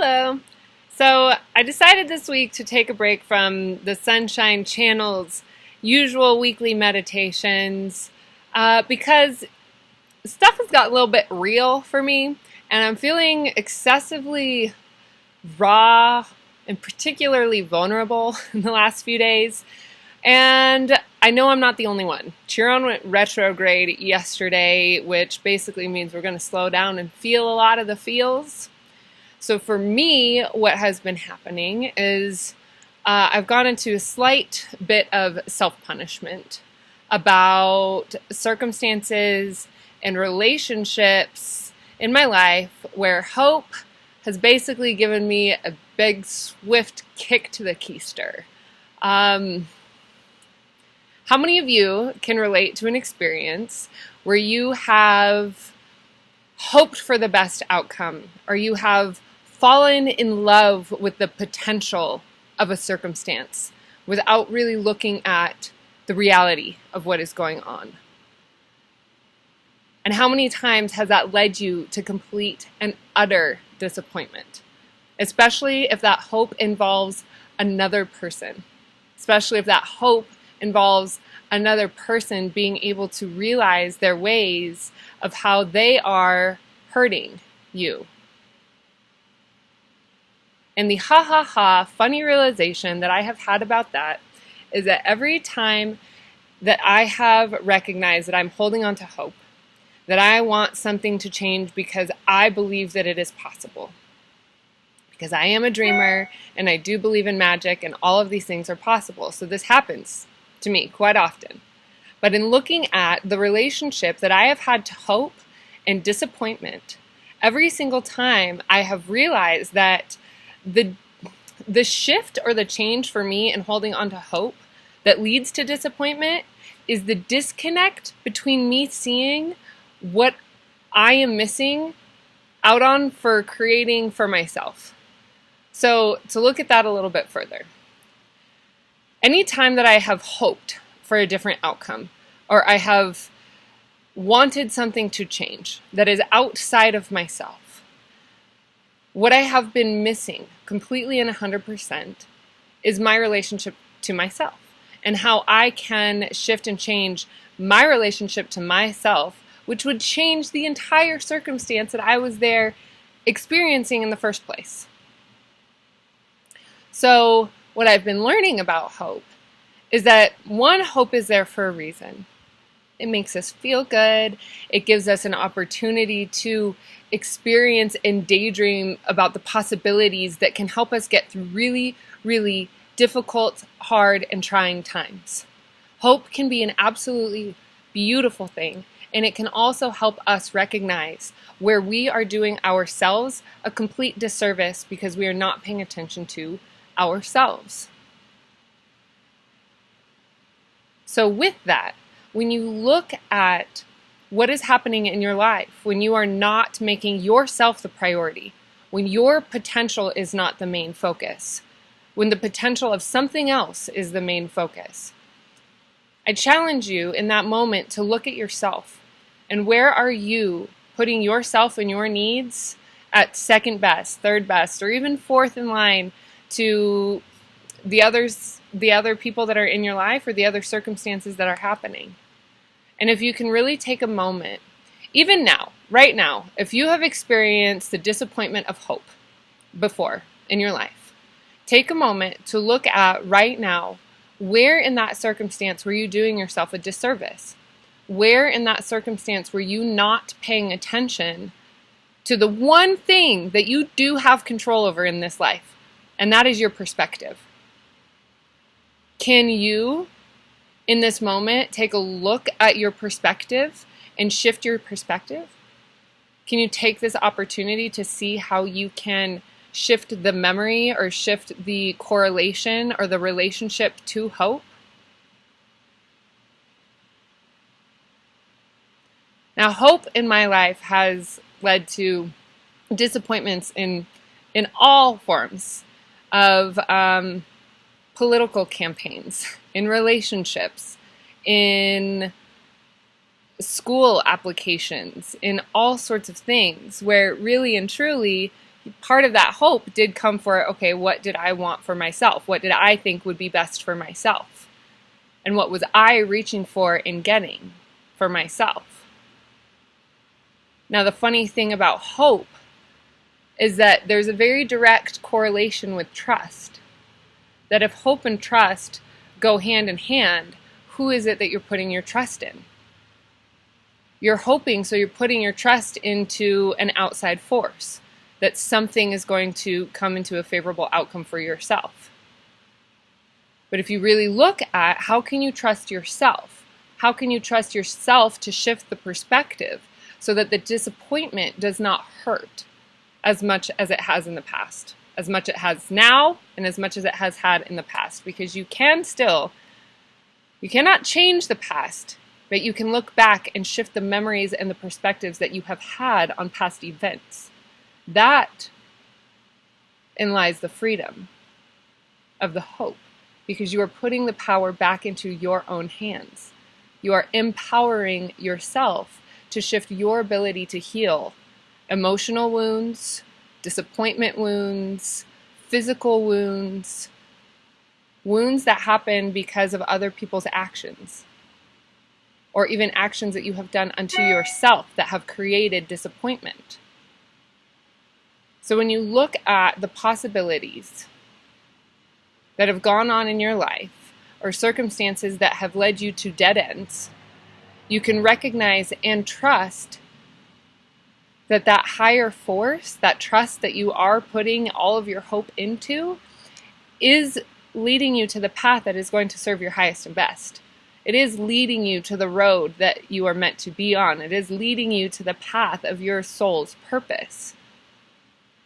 Hello. So I decided this week to take a break from the Sunshine Channel's usual weekly meditations because stuff has got a little bit real for me, and I'm feeling excessively raw and particularly vulnerable in the last few days. And I know I'm not the only one. Chiron went retrograde yesterday, which basically means we're going to slow down and feel a lot of the feels. So for me, what has been happening is I've gone into a slight bit of self-punishment about circumstances and relationships in my life where hope has basically given me a big, swift kick to the keister. How many of you can relate to an experience where you have hoped for the best outcome, or you have fallen in love with the potential of a circumstance without really looking at the reality of what is going on? And how many times has that led you to complete and utter disappointment? Especially if that hope involves another person. Especially if that hope involves another person being able to realize their ways of how they are hurting you. And the funny realization that I have had about that is that every time that I have recognized that I'm holding on to hope, that I want something to change because I believe that it is possible, because I am a dreamer and I do believe in magic and all of these things are possible. So this happens to me quite often. But in looking at the relationship that I have had to hope and disappointment, every single time I have realized that the shift or the change for me in holding on to hope that leads to disappointment is the disconnect between me seeing what I am missing out on for creating for myself. So to look at that a little bit further, anytime that I have hoped for a different outcome, or I have wanted something to change that is outside of myself, what I have been missing completely and 100% is my relationship to myself and how I can shift and change my relationship to myself, which would change the entire circumstance that I was there experiencing in the first place. So what I've been learning about hope is that, one, hope is there for a reason. It makes us feel good. It gives us an opportunity to experience and daydream about the possibilities that can help us get through really, really difficult, hard, and trying times. Hope can be an absolutely beautiful thing, and it can also help us recognize where we are doing ourselves a complete disservice because we are not paying attention to ourselves. So with that, when you look at what is happening in your life, when you are not making yourself the priority, when your potential is not the main focus, when the potential of something else is the main focus, I challenge you in that moment to look at yourself and where are you putting yourself and your needs at second best, third best, or even fourth in line to the other people that are in your life or the other circumstances that are happening. And if you can really take a moment, even now, right now, if you have experienced the disappointment of hope before in your life, take a moment to look at right now, where in that circumstance were you doing yourself a disservice? Where in that circumstance were you not paying attention to the one thing that you do have control over in this life? And that is your perspective. Can you, in this moment, take a look at your perspective and shift your perspective? Can you take this opportunity to see how you can shift the memory or shift the correlation or the relationship to hope? Now, hope in my life has led to disappointments in all forms of political campaigns, in relationships, in school applications, in all sorts of things where really and truly part of that hope did come for, okay, what did I want for myself? What did I think would be best for myself? And what was I reaching for in getting for myself? Now, the funny thing about hope is that there's a very direct correlation with trust. That if hope and trust go hand in hand, who is it that you're putting your trust in? You're hoping, so you're putting your trust into an outside force, that something is going to come into a favorable outcome for yourself. But if you really look at how can you trust yourself? How can you trust yourself to shift the perspective so that the disappointment does not hurt as much as it has in the past, as much as it has now, and as much as it has had in the past? Because you cannot change the past, but you can look back and shift the memories and the perspectives that you have had on past events. That in lies the freedom of the hope, because you are putting the power back into your own hands. You are empowering yourself to shift your ability to heal emotional wounds, disappointment wounds, physical wounds, wounds that happen because of other people's actions, or even actions that you have done unto yourself that have created disappointment. So when you look at the possibilities that have gone on in your life, or circumstances that have led you to dead ends, you can recognize and trust that that higher force, that trust that you are putting all of your hope into, is leading you to the path that is going to serve your highest and best. It is leading you to the road that you are meant to be on. It is leading you to the path of your soul's purpose.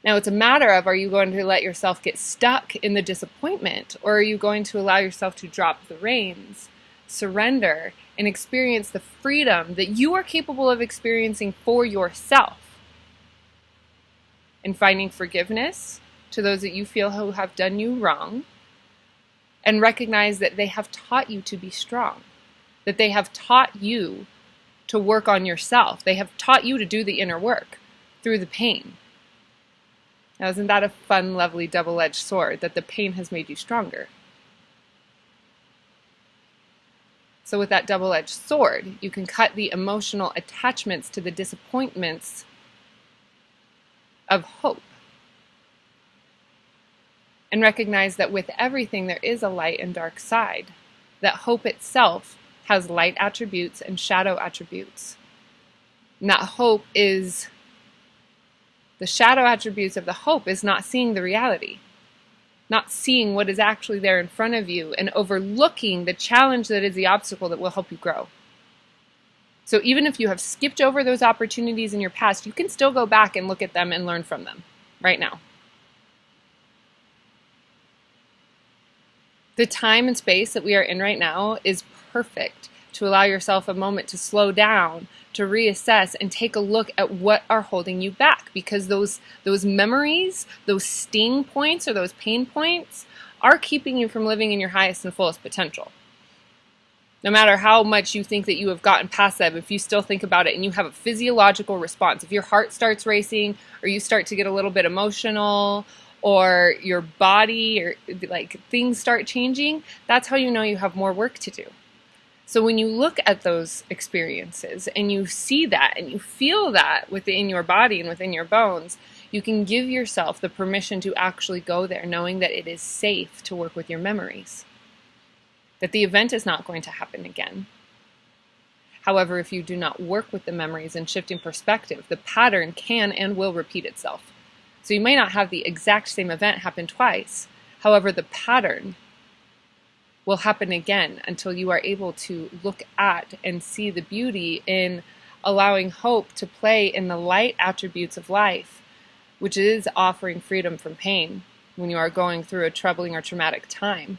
Now, it's a matter of, are you going to let yourself get stuck in the disappointment, or are you going to allow yourself to drop the reins, surrender, and experience the freedom that you are capable of experiencing for yourself, and finding forgiveness to those that you feel who have done you wrong, and recognize that they have taught you to be strong, that they have taught you to work on yourself. They have taught you to do the inner work through the pain. Now, isn't that a fun, lovely, double-edged sword, that the pain has made you stronger? So with that double-edged sword, you can cut the emotional attachments to the disappointments of hope. And recognize that with everything there is a light and dark side. That hope itself has light attributes and shadow attributes. And that hope is, the shadow attributes of the hope is not seeing the reality. Not seeing what is actually there in front of you and overlooking the challenge that is the obstacle that will help you grow. So even if you have skipped over those opportunities in your past, you can still go back and look at them and learn from them right now. The time and space that we are in right now is perfect to allow yourself a moment to slow down, to reassess, and take a look at what are holding you back. Because those memories, those sting points or those pain points are keeping you from living in your highest and fullest potential. No matter how much you think that you have gotten past that, if you still think about it and you have a physiological response, if your heart starts racing or you start to get a little bit emotional, or your body, or like things start changing, that's how you know you have more work to do. So when you look at those experiences and you see that and you feel that within your body and within your bones, you can give yourself the permission to actually go there, knowing that it is safe to work with your memories, that the event is not going to happen again. However, if you do not work with the memories and shifting perspective, the pattern can and will repeat itself. So you may not have the exact same event happen twice. However, the pattern will happen again until you are able to look at and see the beauty in allowing hope to play in the light attributes of life, which is offering freedom from pain when you are going through a troubling or traumatic time.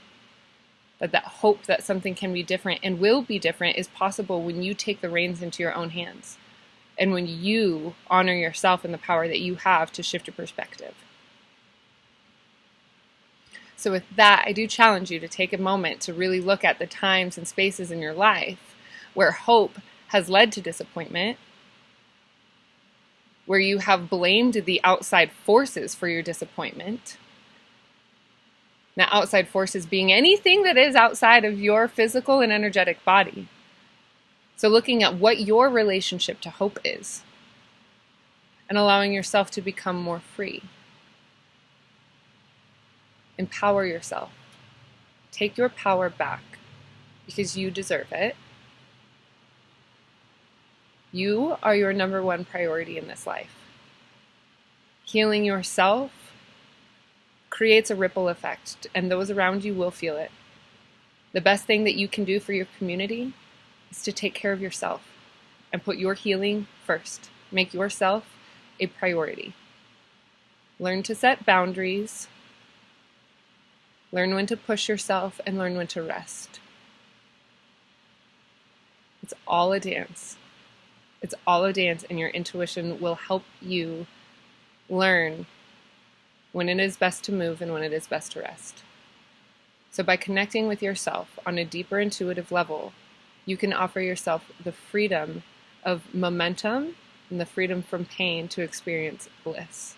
But that hope that something can be different and will be different is possible when you take the reins into your own hands. And when you honor yourself and the power that you have to shift your perspective. So with that, I do challenge you to take a moment to really look at the times and spaces in your life where hope has led to disappointment, where you have blamed the outside forces for your disappointment. Now, outside forces being anything that is outside of your physical and energetic body. So looking at what your relationship to hope is and allowing yourself to become more free. Empower yourself. Take your power back because you deserve it. You are your number one priority in this life. Healing yourself creates a ripple effect, and those around you will feel it. The best thing that you can do for your community is to take care of yourself and put your healing first. Make yourself a priority. Learn to set boundaries. Learn when to push yourself and learn when to rest. It's all a dance. It's all a dance, and your intuition will help you learn when it is best to move and when it is best to rest. So by connecting with yourself on a deeper intuitive level, you can offer yourself the freedom of momentum and the freedom from pain to experience bliss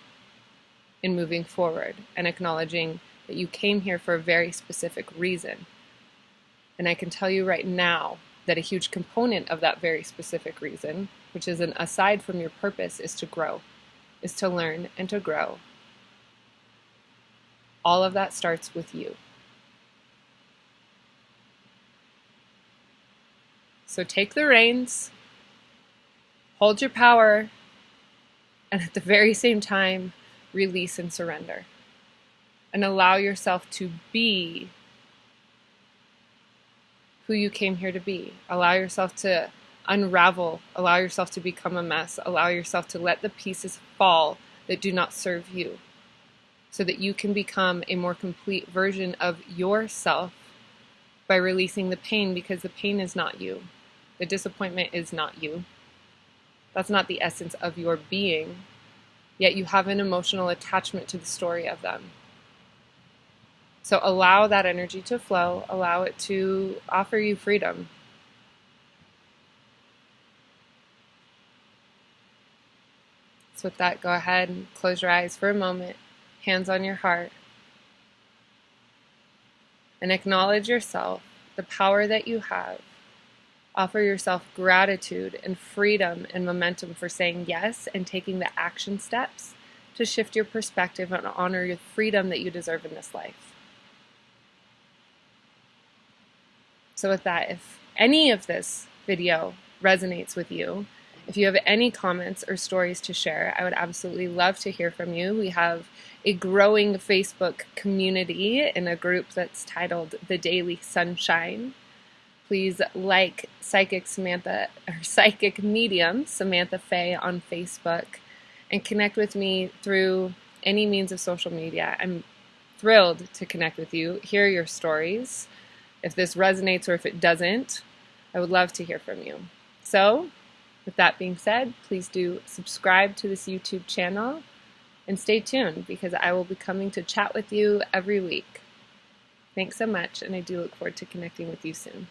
in moving forward and acknowledging that you came here for a very specific reason. And I can tell you right now that a huge component of that very specific reason, which is an aside from your purpose, is to grow, is to learn and to grow. All of that starts with you. So take the reins, hold your power, and at the very same time, release and surrender. And allow yourself to be who you came here to be. Allow yourself to unravel. Allow yourself to become a mess. Allow yourself to let the pieces fall that do not serve you, so that you can become a more complete version of yourself by releasing the pain, because the pain is not you. The disappointment is not you. That's not the essence of your being, yet you have an emotional attachment to the story of them. So allow that energy to flow, allow it to offer you freedom. So with that, go ahead and close your eyes for a moment, hands on your heart, and acknowledge yourself, the power that you have. Offer yourself gratitude and freedom and momentum for saying yes and taking the action steps to shift your perspective and honor your freedom that you deserve in this life. So with that, if any of this video resonates with you, if you have any comments or stories to share, I would absolutely love to hear from you. We have a growing Facebook community in a group that's titled The Daily Sunshine. Please like Psychic Samantha, or Psychic Medium Samantha Faye on Facebook, and connect with me through any means of social media. I'm thrilled to connect with you, hear your stories. If this resonates or if it doesn't, I would love to hear from you. So, with that being said, please do subscribe to this YouTube channel and stay tuned, because I will be coming to chat with you every week. Thanks so much, and I do look forward to connecting with you soon.